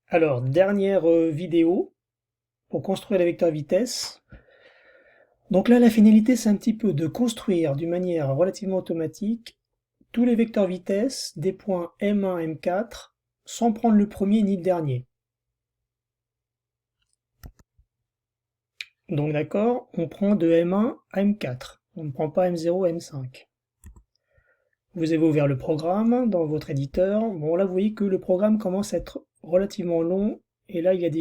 Alors, dernière vidéo pour construire les vecteurs vitesse. Donc là, la finalité, c'est un petit peu de construire d'une manière relativement automatique tous les vecteurs vitesse des points M1, M4 sans prendre le premier ni le dernier. Donc d'accord, on prend de M1 à M4. On ne prend pas M0 à M5. Vous avez ouvert le programme dans votre éditeur. Bon, là, vous voyez que le programme commence à être relativement long. Et là, il y a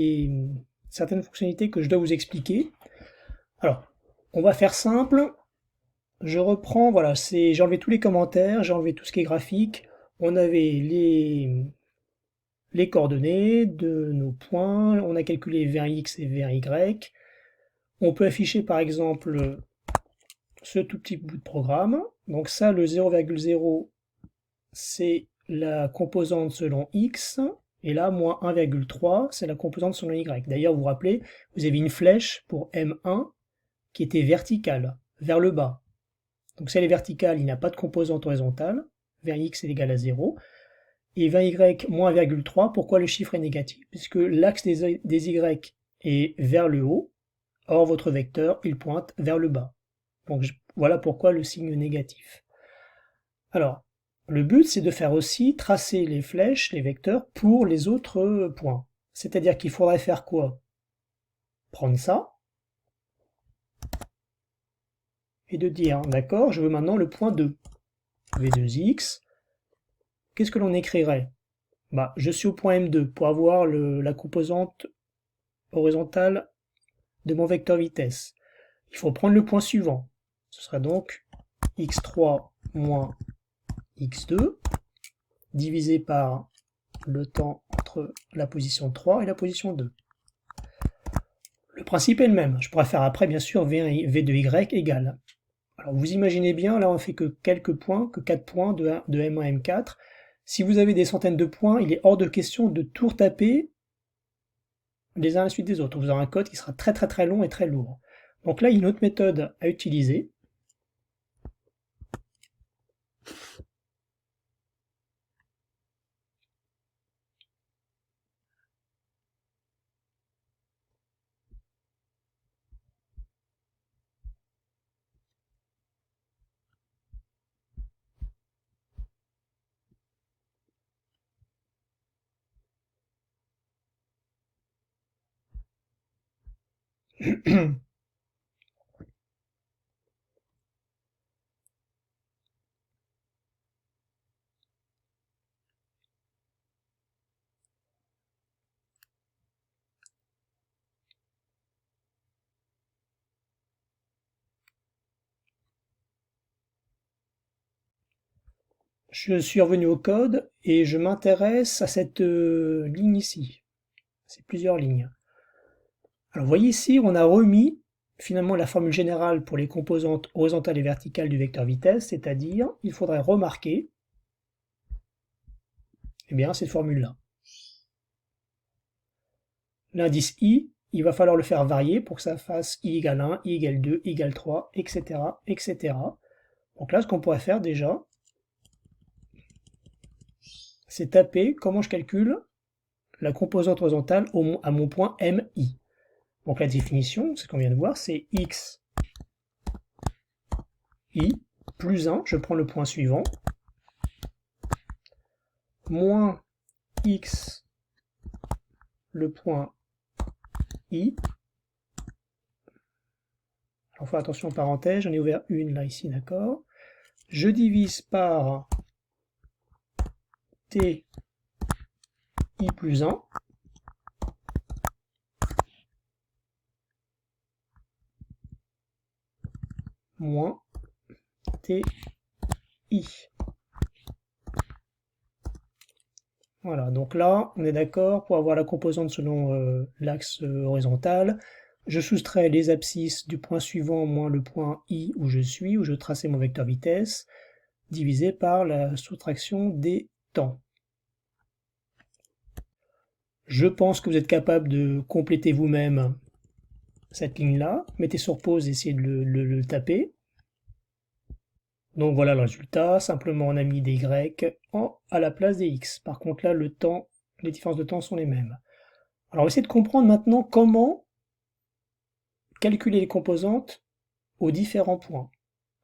certaines fonctionnalités que je dois vous expliquer. Alors, on va faire simple. Je reprends, voilà, j'ai enlevé tous les commentaires, j'ai enlevé tout ce qui est graphique. On avait les coordonnées de nos points, on a calculé vers x et vers y. On peut afficher par exemple ce tout petit bout de programme. Donc ça, le 0,0, c'est la composante selon x. Et là, moins 1,3, c'est la composante selon y. D'ailleurs, vous vous rappelez, vous avez une flèche pour M1 qui était verticale, vers le bas. Donc si elle est verticale, il n'y a pas de composante horizontale. Vers x est égal à 0. Et vers y, moins 1,3, pourquoi le chiffre est négatif? Puisque l'axe des y est vers le haut, or votre vecteur, il pointe vers le bas. Donc voilà pourquoi le signe négatif. Alors, le but, c'est de faire aussi tracer les flèches, les vecteurs, pour les autres points. C'est-à-dire qu'il faudrait faire quoi? Prendre ça, et de dire, d'accord, je veux maintenant le point 2. V2x, qu'est-ce que l'on écrirait? Bah, je suis au point M2 pour avoir la composante horizontale de mon vecteur vitesse. Il faut prendre le point suivant. Ce sera donc x3 moins x2 divisé par le temps entre la position 3 et la position 2. Le principe est le même. Je pourrais faire après, bien sûr, v de y égale. Alors vous imaginez bien, là on fait que quelques points, que 4 points de M1 à M4. Si vous avez des centaines de points, il est hors de question de tout retaper les uns à la suite des autres. Vous aurez un code qui sera très très très long et très lourd. Donc là, il y a une autre méthode à utiliser. Je suis revenu au code et je m'intéresse à cette ligne ici. C'est plusieurs lignes. Alors vous voyez ici, on a remis finalement la formule générale pour les composantes horizontales et verticales du vecteur vitesse, c'est-à-dire il faudrait remarquer cette formule-là. L'indice i, il va falloir le faire varier pour que ça fasse i égale 1, i égale 2, i égale 3, etc., etc. Donc là, ce qu'on pourrait faire déjà, c'est taper comment je calcule la composante horizontale à mon point MI. Donc la définition, c'est ce qu'on vient de voir, c'est x i plus 1, je prends le point suivant, moins x le point i. Alors faut attention aux parenthèses, j'en ai ouvert une là ici, d'accord. Je divise par t i plus 1. Moins ti. Voilà, donc là, on est d'accord, pour avoir la composante selon l'axe horizontal, je soustrais les abscisses du point suivant moins le point I où je suis, où je traçais mon vecteur vitesse, divisé par la soustraction des temps. Je pense que vous êtes capable de compléter vous-même cette ligne-là. Mettez sur pause, essayez de le taper. Donc voilà le résultat, simplement on a mis des y à la place des x. Par contre là, le temps, les différences de temps sont les mêmes. Alors on va essayer de comprendre maintenant comment calculer les composantes aux différents points.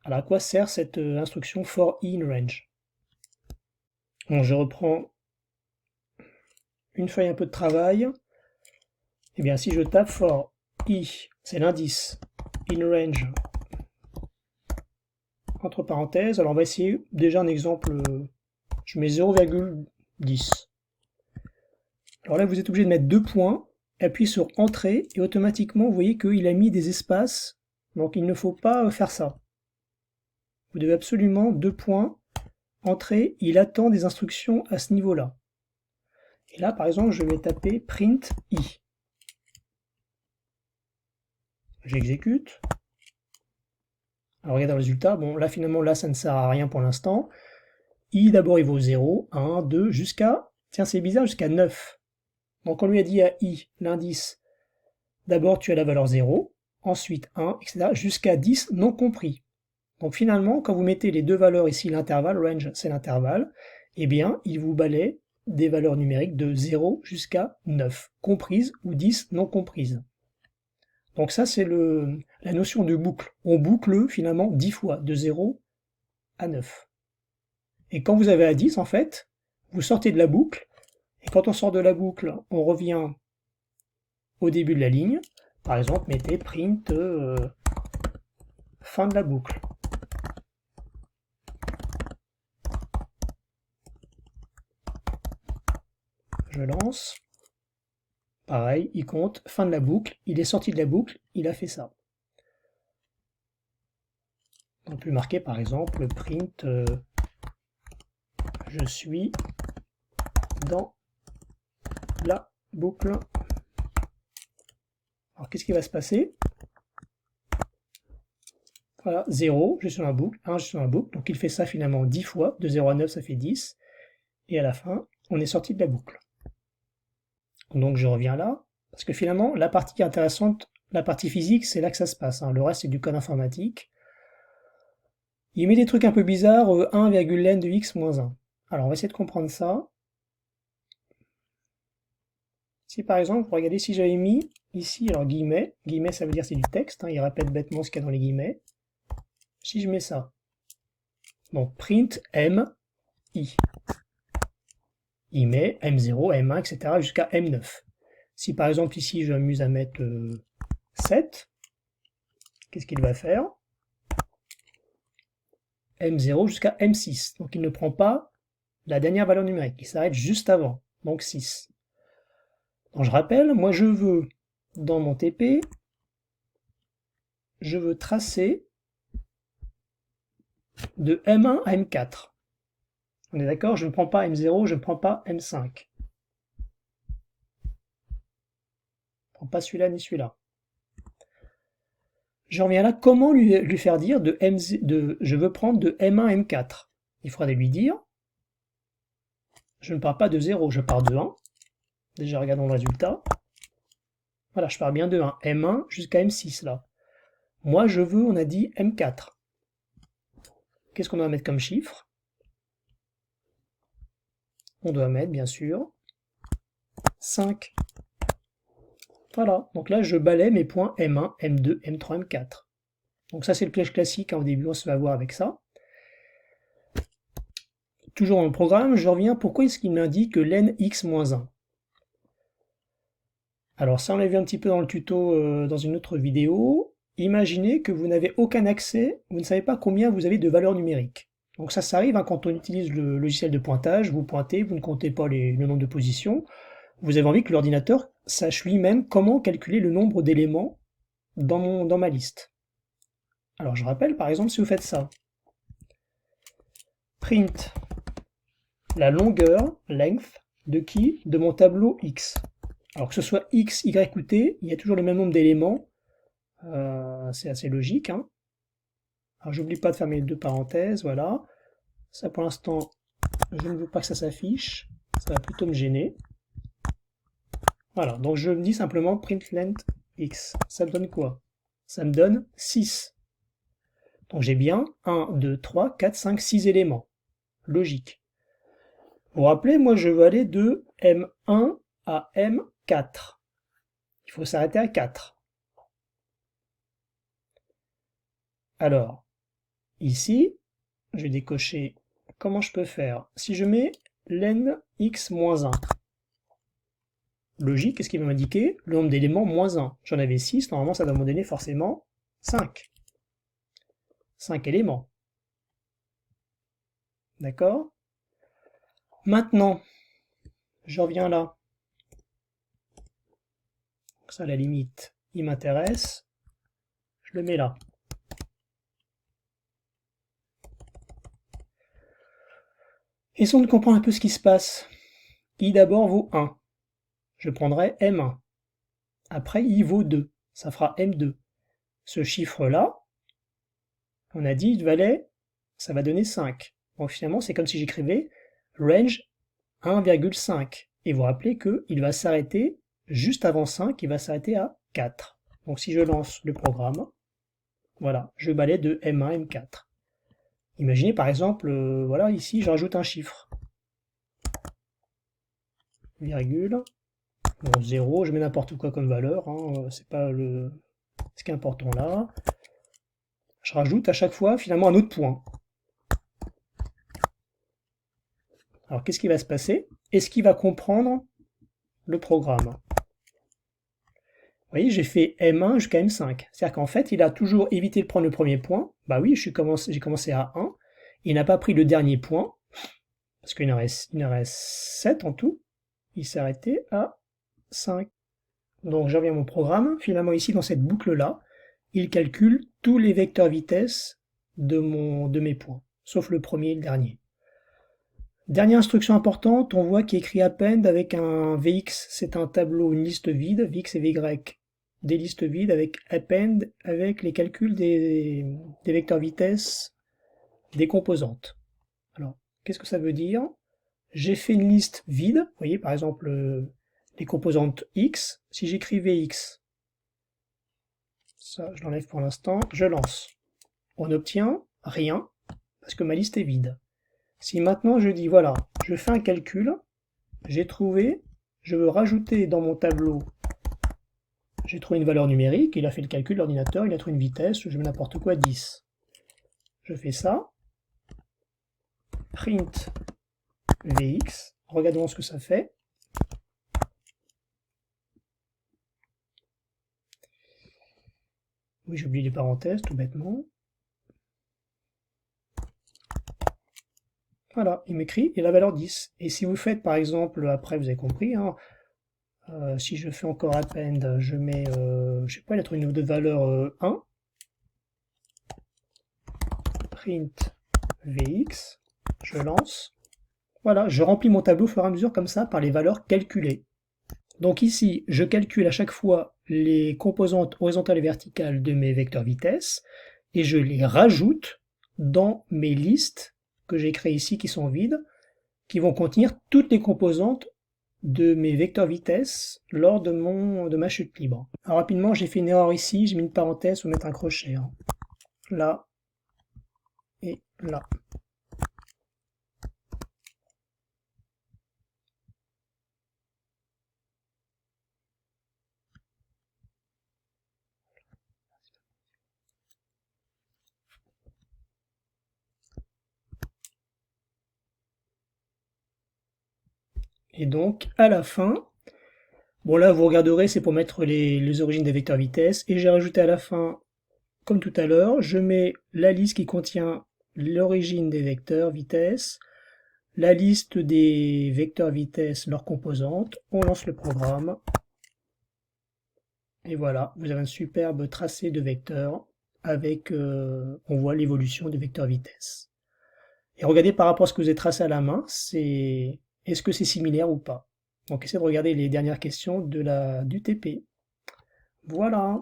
Alors à quoi sert cette instruction for i in range? Bon, je reprends une feuille un peu de travail. Et bien si je tape for i, c'est l'indice, in range, entre parenthèses, alors on va essayer déjà un exemple, je mets 0,10. Alors là vous êtes obligé de mettre 2 points, appuyez sur entrée et automatiquement vous voyez qu'il a mis des espaces, donc il ne faut pas faire ça. Vous devez absolument 2 points, entrée, il attend des instructions à ce niveau-là. Et là par exemple je vais taper print i. J'exécute. Alors regardez le résultat, bon là finalement là ça ne sert à rien pour l'instant. I d'abord il vaut 0, 1, 2, jusqu'à, tiens c'est bizarre, jusqu'à 9. Donc on lui a dit à i, l'indice, d'abord tu as la valeur 0, ensuite 1, etc. jusqu'à 10 non compris. Donc finalement quand vous mettez les deux valeurs ici, l'intervalle, range c'est l'intervalle, eh bien il vous balaie des valeurs numériques de 0 jusqu'à 9, comprises ou 10 non comprises. Donc ça c'est la notion de boucle. On boucle finalement 10 fois, de 0 à 9. Et quand vous avez à 10, en fait, vous sortez de la boucle, et quand on sort de la boucle, on revient au début de la ligne. Par exemple, mettez print fin de la boucle. Je lance. Pareil, il compte fin de la boucle, il est sorti de la boucle, il a fait ça. On peut marquer par exemple print je suis dans la boucle. Alors qu'est-ce qui va se passer? Voilà, 0, je suis dans la boucle, 1, je suis dans la boucle, donc il fait ça finalement 10 fois, de 0 à 9 ça fait 10, et à la fin, on est sorti de la boucle. Donc je reviens là, parce que finalement, la partie intéressante, la partie physique, c'est là que ça se passe, hein. Le reste c'est du code informatique. Il met des trucs un peu bizarres, 1,n de x moins 1. Alors on va essayer de comprendre ça. Si par exemple, regardez si j'avais mis ici, alors guillemets, guillemets ça veut dire c'est du texte, hein, il répète bêtement ce qu'il y a dans les guillemets. Si je mets ça, donc print m, i. Il met m0, m1, etc. jusqu'à m9. Si par exemple ici je m'amuse à mettre 7, qu'est-ce qu'il va faire? M0 jusqu'à M6. Donc il ne prend pas la dernière valeur numérique, il s'arrête juste avant, donc 6. Donc je rappelle, moi je veux, dans mon TP, je veux tracer de M1 à M4. On est d'accord? Je ne prends pas M0, je ne prends pas M5. Je ne prends pas celui-là ni celui-là. Je reviens là, comment lui faire dire je veux prendre de M1 à M4? Il faudrait lui dire, je ne pars pas de 0, je pars de 1. Déjà, regardons le résultat. Voilà, je pars bien de 1. M1 jusqu'à M6, là. Moi, je veux, on a dit, M4. Qu'est-ce qu'on doit mettre comme chiffre? On doit mettre, bien sûr, 5. Voilà, donc là, je balaie mes points M1, M2, M3, M4. Donc ça, c'est le piège classique, hein, au début, on se va voir avec ça. Toujours dans le programme, je reviens, pourquoi est-ce qu'il m'indique len x-1? Alors ça, on l'a vu un petit peu dans le tuto, dans une autre vidéo. Imaginez que vous n'avez aucun accès, vous ne savez pas combien vous avez de valeurs numériques. Donc ça arrive hein, quand on utilise le logiciel de pointage, vous pointez, vous ne comptez pas le nombre de positions. Vous avez envie que l'ordinateur sache lui-même comment calculer le nombre d'éléments dans ma liste. Alors je rappelle, par exemple, si vous faites ça, print la longueur, length, de qui? De mon tableau X. Alors que ce soit X, Y ou T, il y a toujours le même nombre d'éléments. C'est assez logique. Hein. Alors j'oublie pas de fermer les deux parenthèses, voilà. Ça pour l'instant, je ne veux pas que ça s'affiche. Ça va plutôt me gêner. Voilà, donc je me dis simplement print length X. Ça me donne quoi? Ça me donne 6. Donc j'ai bien 1, 2, 3, 4, 5, 6 éléments. Logique. Vous vous rappelez, moi je veux aller de M1 à M 4. Il faut s'arrêter à 4. Alors, ici, je vais décocher. Comment je peux faire? Si je mets len x moins 1, logique, qu'est-ce qu'il va m'indiquer? Le nombre d'éléments moins 1. J'en avais 6, normalement ça doit me donner forcément 5. 5 éléments. D'accord? Maintenant, je reviens là. Ça, à la limite, il m'intéresse. Je le mets là. Essayons de comprendre un peu ce qui se passe. I d'abord vaut 1. Je prendrai M1. Après, I vaut 2. Ça fera M2. Ce chiffre-là, on a dit, ça va donner 5. Donc finalement, c'est comme si j'écrivais range 1,5. Et vous vous rappelez qu'il va s'arrêter juste avant 5, il va s'arrêter à 4. Donc si je lance le programme, voilà, je balaie de M1 M4. Imaginez par exemple, voilà, ici je rajoute un chiffre. Virgule. Bon, 0, je mets n'importe quoi comme valeur, hein, c'est pas ce qui est important là. Je rajoute à chaque fois finalement un autre point. Alors qu'est-ce qui va se passer? Est-ce qu'il va comprendre le programme? Vous voyez, j'ai fait M1 jusqu'à M5. C'est-à-dire qu'en fait, il a toujours évité de prendre le premier point. Bah oui, j'ai commencé à 1. Il n'a pas pris le dernier point, parce qu'il en reste 7 en tout. Il s'est arrêté à 5. Donc je reviens à mon programme. Finalement, ici, dans cette boucle-là, il calcule tous les vecteurs vitesse de mes points, sauf le premier et le dernier. Dernière instruction importante, on voit qu'il est écrit append avec un Vx, c'est un tableau, une liste vide, Vx et Vy, des listes vides avec append avec les calculs des vecteurs vitesse des composantes. Alors, qu'est-ce que ça veut dire? J'ai fait une liste vide, vous voyez par exemple les composantes x, si j'écris Vx, ça je l'enlève pour l'instant, je lance. On obtient rien, parce que ma liste est vide. Si maintenant je dis, voilà, je fais un calcul, j'ai trouvé, je veux rajouter dans mon tableau, j'ai trouvé une valeur numérique, il a fait le calcul, l'ordinateur, il a trouvé une vitesse, je mets n'importe quoi, 10. Je fais ça, print Vx, regardons ce que ça fait. Oui, j'ai oublié les parenthèses, tout bêtement. Voilà, il m'écrit, et la valeur 10. Et si vous faites, par exemple, après, vous avez compris, hein, si je fais encore append, je mets, je sais pas, il a trouvé une de valeur 1. Print Vx, je lance. Voilà, je remplis mon tableau au fur et à mesure comme ça par les valeurs calculées. Donc ici, je calcule à chaque fois les composantes horizontales et verticales de mes vecteurs vitesse, et je les rajoute dans mes listes que j'ai créées ici qui sont vides, qui vont contenir toutes les composantes de mes vecteurs vitesse lors de ma chute libre. Alors rapidement, j'ai fait une erreur ici, j'ai mis une parenthèse pour mettre un crochet. Hein. Là et là. Et donc, à la fin, bon là vous regarderez, c'est pour mettre les origines des vecteurs vitesse, et j'ai rajouté à la fin, comme tout à l'heure, je mets la liste qui contient l'origine des vecteurs vitesse, la liste des vecteurs vitesse, leurs composantes, on lance le programme, et voilà, vous avez un superbe tracé de vecteurs avec, on voit l'évolution des vecteurs vitesse. Et regardez par rapport à ce que vous avez tracé à la main, est-ce que c'est similaire ou pas? Donc essayez de regarder les dernières questions du TP. Voilà.